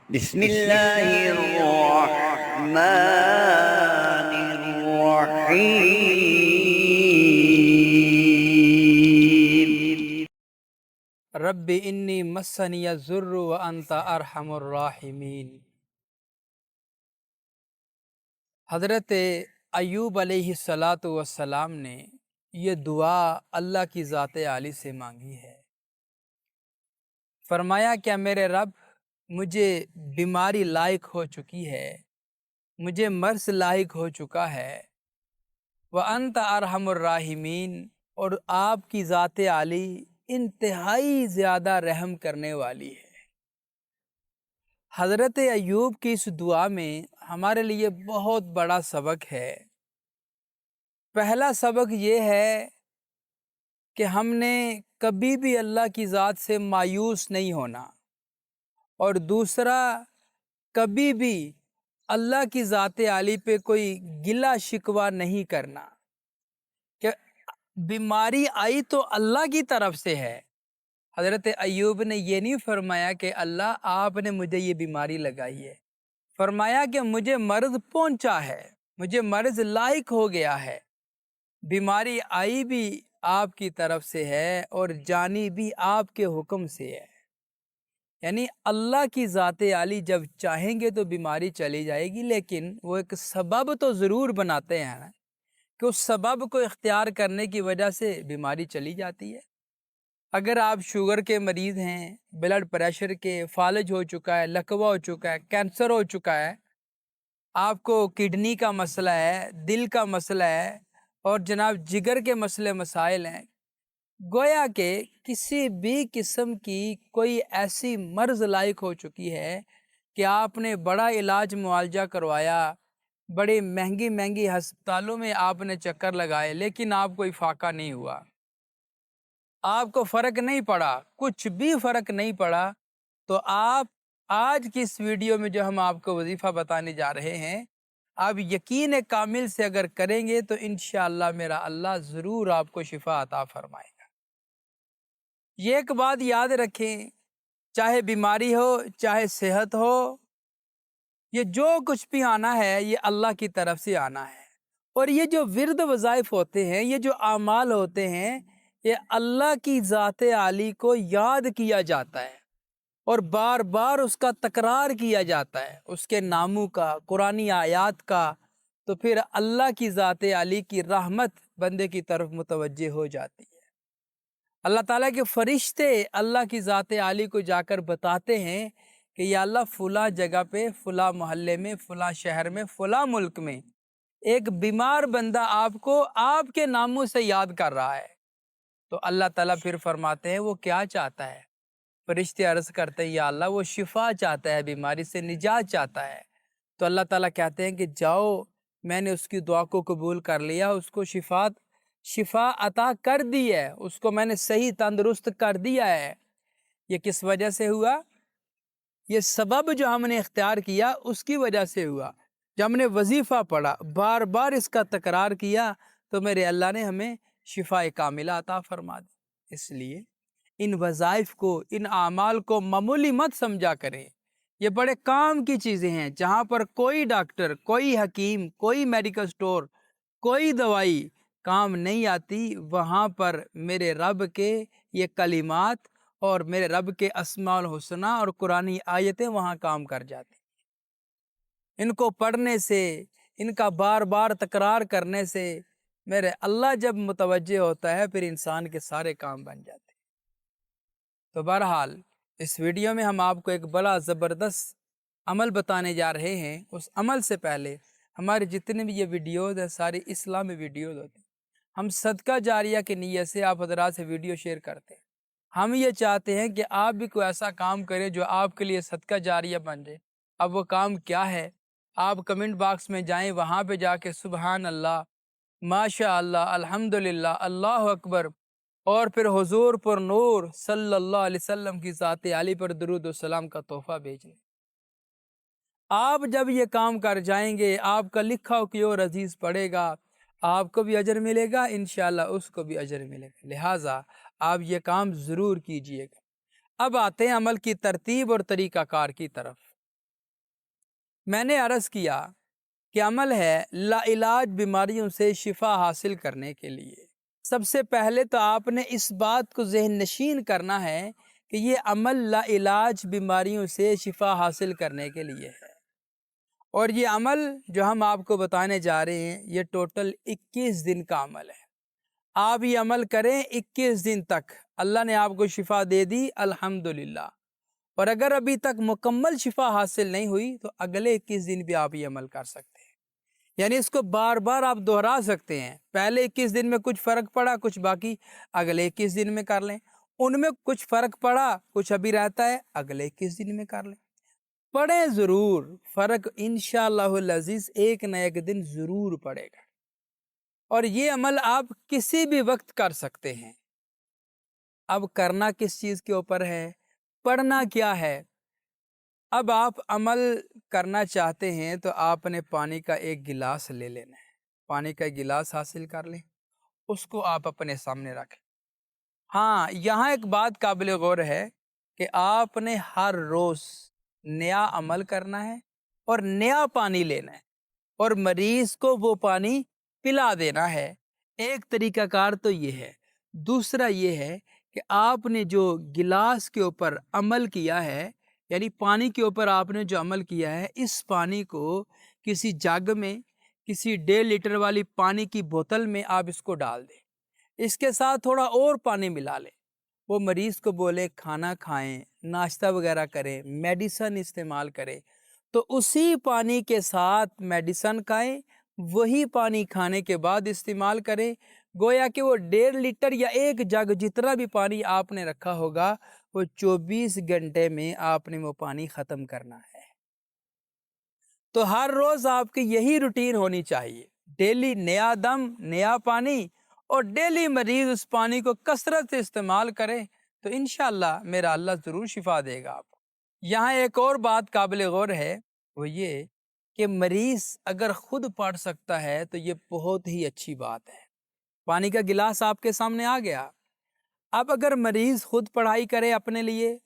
بسم الله الرحمن الرحيم. رب انی مسنی الضر وانت ارحم الراحمین۔ حضرت ایوب علیہ السلام نے یہ دعا اللہ کی ذات عالی سے مانگی ہے۔ فرمایا کہ میرے رب، مجھے بیماری لاحق ہو چکی ہے، مجھے مرض لاحق ہو چکا ہے، وانت ارحم الراحمین، اور آپ کی ذات عالی انتہائی زیادہ رحم کرنے والی ہے۔ حضرت ایوب کی اس دعا میں ہمارے لیے بہت بڑا سبق ہے۔ پہلا سبق یہ ہے کہ ہم نے کبھی بھی اللہ کی ذات سے مایوس نہیں ہونا، اور دوسرا، کبھی بھی اللہ کی ذات عالی پہ کوئی گلہ شکوہ نہیں کرنا کہ بیماری آئی تو اللہ کی طرف سے ہے۔ حضرت ایوب نے یہ نہیں فرمایا کہ اللہ آپ نے مجھے یہ بیماری لگائی ہے، فرمایا کہ مجھے مرض پہنچا ہے، مجھے مرض لاحق ہو گیا ہے، بیماری آئی بھی آپ کی طرف سے ہے اور جانی بھی آپ کے حکم سے ہے۔ یعنی اللہ کی ذات عالی جب چاہیں گے تو بیماری چلی جائے گی، لیکن وہ ایک سبب تو ضرور بناتے ہیں نا، کہ اس سبب کو اختیار کرنے کی وجہ سے بیماری چلی جاتی ہے۔ اگر آپ شوگر کے مریض ہیں، بلڈ پریشر کے، فالج ہو چکا ہے، لکوہ ہو چکا ہے، کینسر ہو چکا ہے، آپ کو کڈنی کا مسئلہ ہے، دل کا مسئلہ ہے، اور جناب جگر کے مسئلے مسائل ہیں، گویا کہ کسی بھی قسم کی کوئی ایسی مرض لاحق ہو چکی ہے کہ آپ نے بڑا علاج معالجہ کروایا، بڑی مہنگی مہنگی ہسپتالوں میں آپ نے چکر لگائے، لیکن آپ کو افاقہ نہیں ہوا، آپ کو فرق نہیں پڑا، کچھ بھی فرق نہیں پڑا، تو آپ آج کی اس ویڈیو میں جو ہم آپ کو وظیفہ بتانے جا رہے ہیں، آپ یقین کامل سے اگر کریں گے تو انشاءاللہ میرا اللہ ضرور آپ کو شفا عطا فرمائے گا۔ یہ ایک بات یاد رکھیں، چاہے بیماری ہو چاہے صحت ہو، یہ جو کچھ بھی آنا ہے یہ اللہ کی طرف سے آنا ہے، اور یہ جو ورد وظائف ہوتے ہیں، یہ جو اعمال ہوتے ہیں، یہ اللہ کی ذات عالی کو یاد کیا جاتا ہے اور بار بار اس کا تکرار کیا جاتا ہے، اس کے ناموں کا، قرآنی آیات کا، تو پھر اللہ کی ذات عالی کی رحمت بندے کی طرف متوجہ ہو جاتی ہے۔ اللہ تعالیٰ کے فرشتے اللہ کی ذات عالی کو جا کر بتاتے ہیں کہ یا اللہ فلاں جگہ پہ، فلاں محلے میں، فلاں شہر میں، فلاں ملک میں ایک بیمار بندہ آپ کو آپ کے ناموں سے یاد کر رہا ہے۔ تو اللہ تعالیٰ پھر فرماتے ہیں وہ کیا چاہتا ہے؟ فرشتے عرض کرتے ہیں یا اللہ وہ شفا چاہتا ہے، بیماری سے نجات چاہتا ہے۔ تو اللہ تعالیٰ کہتے ہیں کہ جاؤ، میں نے اس کی دعا کو قبول کر لیا، اس کو شفا عطا کر دی ہے، اس کو میں نے صحیح تندرست کر دیا ہے۔ یہ کس وجہ سے ہوا؟ یہ سبب جو ہم نے اختیار کیا اس کی وجہ سے ہوا۔ جب ہم نے وظیفہ پڑھا، بار بار اس کا تکرار کیا، تو میرے اللہ نے ہمیں شفا کاملہ عطا فرما دی۔ اس لیے ان وظائف کو، ان اعمال کو معمولی مت سمجھا کریں، یہ بڑے کام کی چیزیں ہیں۔ جہاں پر کوئی ڈاکٹر، کوئی حکیم، کوئی میڈیکل سٹور، کوئی دوائی کام نہیں آتی، وہاں پر میرے رب کے یہ کلمات اور میرے رب کے اسماء الحسنہ اور قرآنی آیتیں وہاں کام کر جاتی ہیں۔ ان کو پڑھنے سے، ان کا بار بار تکرار کرنے سے میرے اللہ جب متوجہ ہوتا ہے، پھر انسان کے سارے کام بن جاتے ہیں۔ تو بہرحال اس ویڈیو میں ہم آپ کو ایک بڑا زبردست عمل بتانے جا رہے ہیں۔ اس عمل سے پہلے ہمارے جتنے بھی یہ ویڈیوز ہیں، ساری اسلامی ویڈیوز ہوتی ہیں، ہم صدقہ جاریہ کی نیت سے آپ حضرات سے ویڈیو شیئر کرتے ہیں۔ ہم یہ چاہتے ہیں کہ آپ بھی کوئی ایسا کام کریں جو آپ کے لیے صدقہ جاریہ بن جائے۔ اب وہ کام کیا ہے؟ آپ کمنٹ باکس میں جائیں، وہاں پہ جا کے سبحان اللہ، ماشاء اللہ، الحمدللہ، اللہ اکبر، اور پھر حضور پر نور صلی اللہ علیہ وسلم کی ذات عالی پر درود و سلام کا تحفہ بھیجیں۔ آپ جب یہ کام کر جائیں گے، آپ کا لکھا ہو کہ اور عزیز پڑھے گا، آپ کو بھی اجر ملے گا، انشاءاللہ اس کو بھی اجر ملے گا۔ لہٰذا آپ یہ کام ضرور کیجئے گا۔ اب آتے ہیں عمل کی ترتیب اور طریقہ کار کی طرف۔ میں نے عرض کیا کہ عمل ہے لا علاج بیماریوں سے شفا حاصل کرنے کے لیے سب سے پہلے تو آپ نے اس بات کو ذہن نشین کرنا ہے کہ یہ عمل لا علاج بیماریوں سے شفا حاصل کرنے کے لیے ہے، اور یہ عمل جو ہم آپ کو بتانے جا رہے ہیں یہ ٹوٹل 21 دن کا عمل ہے۔ آپ یہ عمل کریں 21 دن تک، اللہ نے آپ کو شفا دے دی الحمدللہ، اور اگر ابھی تک مکمل شفا حاصل نہیں ہوئی تو اگلے 21 دن بھی آپ یہ عمل کر سکتے ہیں، یعنی اس کو بار بار آپ دہرا سکتے ہیں۔ پہلے 21 دن میں کچھ فرق پڑا، کچھ باقی اگلے 21 دن میں کر لیں، ان میں کچھ فرق پڑا، کچھ ابھی رہتا ہے، اگلے 21 دن میں کر لیں۔ پڑھیں ضرور، فرق انشاءاللہ العزیز ایک نہ ایک دن ضرور پڑے گا، اور یہ عمل آپ کسی بھی وقت کر سکتے ہیں۔ اب کرنا کس چیز کے اوپر ہے، پڑھنا کیا ہے۔ اب آپ عمل کرنا چاہتے ہیں تو آپ نے پانی کا ایک گلاس لے لینا ہے، پانی کا گلاس حاصل کر لیں، اس کو آپ اپنے سامنے رکھیں۔ ہاں، یہاں ایک بات قابل غور ہے کہ آپ نے ہر روز نیا عمل کرنا ہے اور نیا پانی لینا ہے، اور مریض کو وہ پانی پلا دینا ہے۔ ایک طریقہ کار تو یہ ہے۔ دوسرا یہ ہے کہ آپ نے جو گلاس کے اوپر عمل کیا ہے، یعنی پانی کے اوپر آپ نے جو عمل کیا ہے، اس پانی کو کسی جگ میں، کسی 1.5 لیٹر والی پانی کی بوتل میں آپ اس کو ڈال دیں، اس کے ساتھ تھوڑا اور پانی ملا لیں، وہ مریض کو بولے کھانا کھائیں، ناشتہ وغیرہ کریں، میڈیسن استعمال کریں، تو اسی پانی کے ساتھ میڈیسن کھائیں، وہی پانی کھانے کے بعد استعمال کریں، گویا کہ وہ 1.5 لیٹر یا ایک جگ جتنا بھی پانی آپ نے رکھا ہوگا وہ 24 گھنٹے میں آپ نے وہ پانی ختم کرنا ہے۔ تو ہر روز آپ کی یہی روٹین ہونی چاہیے، ڈیلی نیا دم، نیا پانی، اور ڈیلی مریض اس پانی کو کثرت سے استعمال کرے تو انشاءاللہ میرا اللہ ضرور شفا دے گا آپ کو۔ یہاں ایک اور بات قابل غور ہے، وہ یہ کہ مریض اگر خود پڑھ سکتا ہے تو یہ بہت ہی اچھی بات ہے۔ پانی کا گلاس آپ کے سامنے آ گیا، اب اگر مریض خود پڑھائی کرے اپنے لیے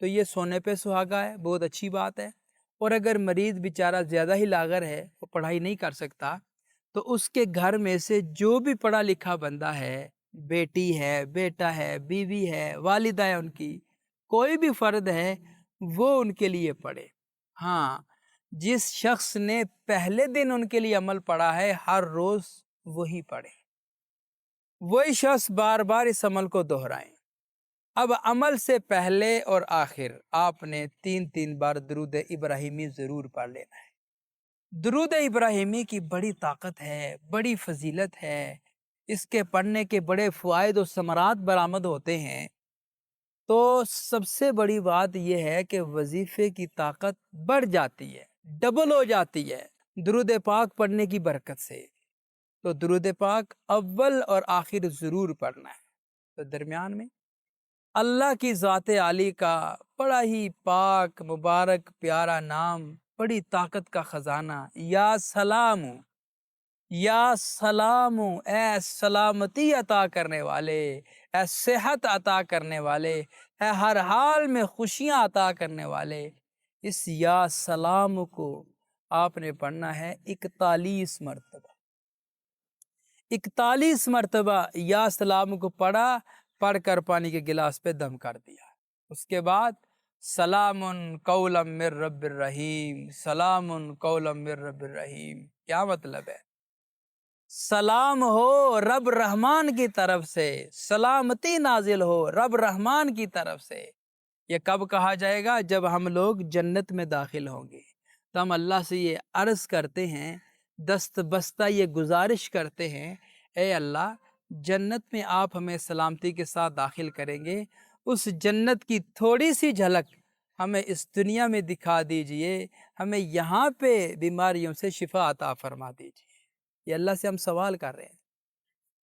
تو یہ سونے پہ سہاگا ہے، بہت اچھی بات ہے۔ اور اگر مریض بیچارہ زیادہ ہی لاغر ہے، وہ پڑھائی نہیں کر سکتا، تو اس کے گھر میں سے جو بھی پڑھا لکھا بندہ ہے، بیٹی ہے، بیٹا ہے، بیوی ہے، والدہ ہے، ان کی کوئی بھی فرد ہے، وہ ان کے لیے پڑھے۔ ہاں، جس شخص نے پہلے دن ان کے لیے عمل پڑھا ہے، ہر روز وہی پڑھے، وہی شخص بار بار اس عمل کو دہرائیں۔ اب عمل سے پہلے اور آخر آپ نے 3 بار درود ابراہیمی ضرور پڑھ لینا ہے۔ درود ابراہیمی کی بڑی طاقت ہے، بڑی فضیلت ہے، اس کے پڑھنے کے بڑے فوائد و ثمرات برآمد ہوتے ہیں۔ تو سب سے بڑی بات یہ ہے کہ وظیفے کی طاقت بڑھ جاتی ہے، ڈبل ہو جاتی ہے درود پاک پڑھنے کی برکت سے۔ تو درود پاک اول اور آخر ضرور پڑھنا ہے۔ تو درمیان میں اللہ کی ذات عالی کا بڑا ہی پاک مبارک پیارا نام، بڑی طاقت کا خزانہ، یا سلام، یا سلام، اے سلامتی عطا کرنے والے، اے صحت عطا کرنے والے، اے ہر حال میں خوشیاں عطا کرنے والے، اس یا سلام کو آپ نے پڑھنا ہے 41 مرتبہ۔ 41 مرتبہ یا سلام کو پڑھا، پڑھ کر پانی کے گلاس پہ دم کر دیا، اس کے بعد سلام قولا من رب الرحیم، سلام قولا من رب الرحیم۔ کیا مطلب ہے؟ سلام ہو رب رحمان کی طرف سے، سلامتی نازل ہو رب رحمان کی طرف سے۔ یہ کب کہا جائے گا؟ جب ہم لوگ جنت میں داخل ہوں گے تو ہم اللہ سے یہ عرض کرتے ہیں، دست بستہ یہ گزارش کرتے ہیں، اے اللہ جنت میں آپ ہمیں سلامتی کے ساتھ داخل کریں گے، اس جنت کی تھوڑی سی جھلک ہمیں اس دنیا میں دکھا دیجئے، ہمیں یہاں پہ بیماریوں سے شفا عطا فرما دیجئے۔ یہ اللہ سے ہم سوال کر رہے ہیں،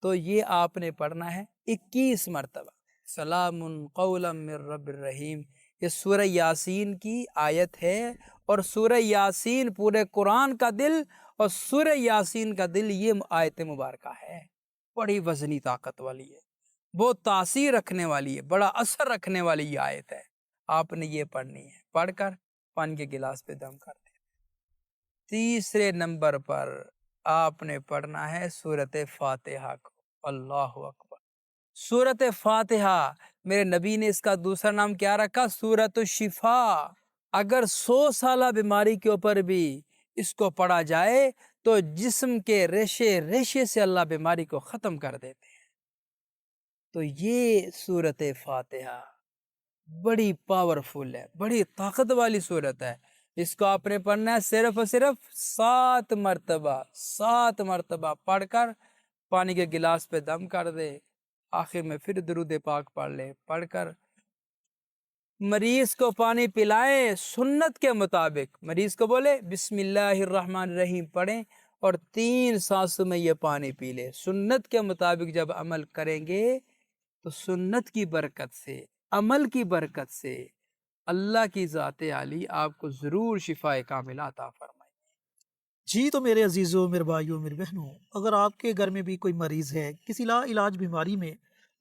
تو یہ آپ نے پڑھنا ہے 21 مرتبہ، سلام قولا من رب الرحیم۔ یہ سورہ یاسین کی آیت ہے، اور سورہ یاسین پورے قرآن کا دل، اور سورہ یاسین کا دل یہ آیت مبارکہ ہے، بڑی وزنی طاقت والی ہے، بہت تاثیر رکھنے والی ہے، بڑا اثر رکھنے والی یہ آیت ہے۔ آپ نے یہ پڑھنی ہے، پڑھ کر پانی کے گلاس پہ دم کر دیں۔ تیسرے نمبر پر آپ نے پڑھنا ہے سورۃ فاتحہ کو۔ اللہ اکبر۔ سورۃ فاتحہ میرے نبی نے اس کا دوسرا نام کیا رکھا؟ سورۃ الشفاء۔ اگر 100 سالہ بیماری کے اوپر بھی اس کو پڑھا جائے تو جسم کے ریشے ریشے سے اللہ بیماری کو ختم کر دیتے ہیں۔ تو یہ سورۃ فاتحہ بڑی پاورفل ہے، بڑی طاقت والی سورت ہے۔ اس کو آپ نے پڑھنا ہے صرف اور صرف 7 مرتبہ، 7 مرتبہ پڑھ کر پانی کے گلاس پہ دم کر دے، آخر میں پھر درود پاک پڑھ لے، پڑھ کر مریض کو پانی پلائیں سنت کے مطابق۔ مریض کو بولے بسم اللہ الرحمن الرحیم پڑھیں اور 3 سانسوں میں یہ پانی پی لے۔ سنت کے مطابق جب عمل کریں گے تو سنت کی برکت سے، عمل کی برکت سے اللہ کی ذات عالی آپ کو ضرور شفا کاملہ عطا فرمائے۔ جی تو میرے عزیزوں، میرے بھائیوں، میرے بہنوں، اگر آپ کے گھر میں بھی کوئی مریض ہے، کسی لا علاج بیماری میں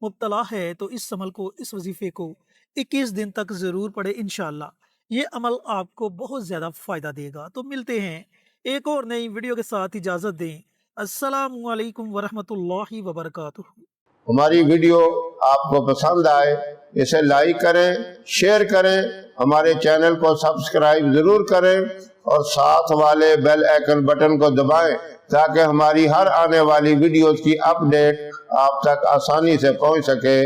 مبتلا ہے، تو اس عمل کو، اس وظیفے کو 21 دن تک ضرور پڑھے۔ انشاءاللہ یہ عمل آپ کو بہت زیادہ فائدہ دے گا۔ تو ملتے ہیں ایک اور نئی ویڈیو کے ساتھ، اجازت دیں۔ السلام علیکم ورحمۃ اللہ وبرکاتہ۔ ہماری ویڈیو آپ کو پسند آئے اسے لائک کریں، شیئر کریں، ہمارے چینل کو سبسکرائب ضرور کریں اور ساتھ والے بیل آئیکن بٹن کو دبائیں تاکہ ہماری ہر آنے والی ویڈیوز کی اپ ڈیٹ آپ تک آسانی سے پہنچ سکے۔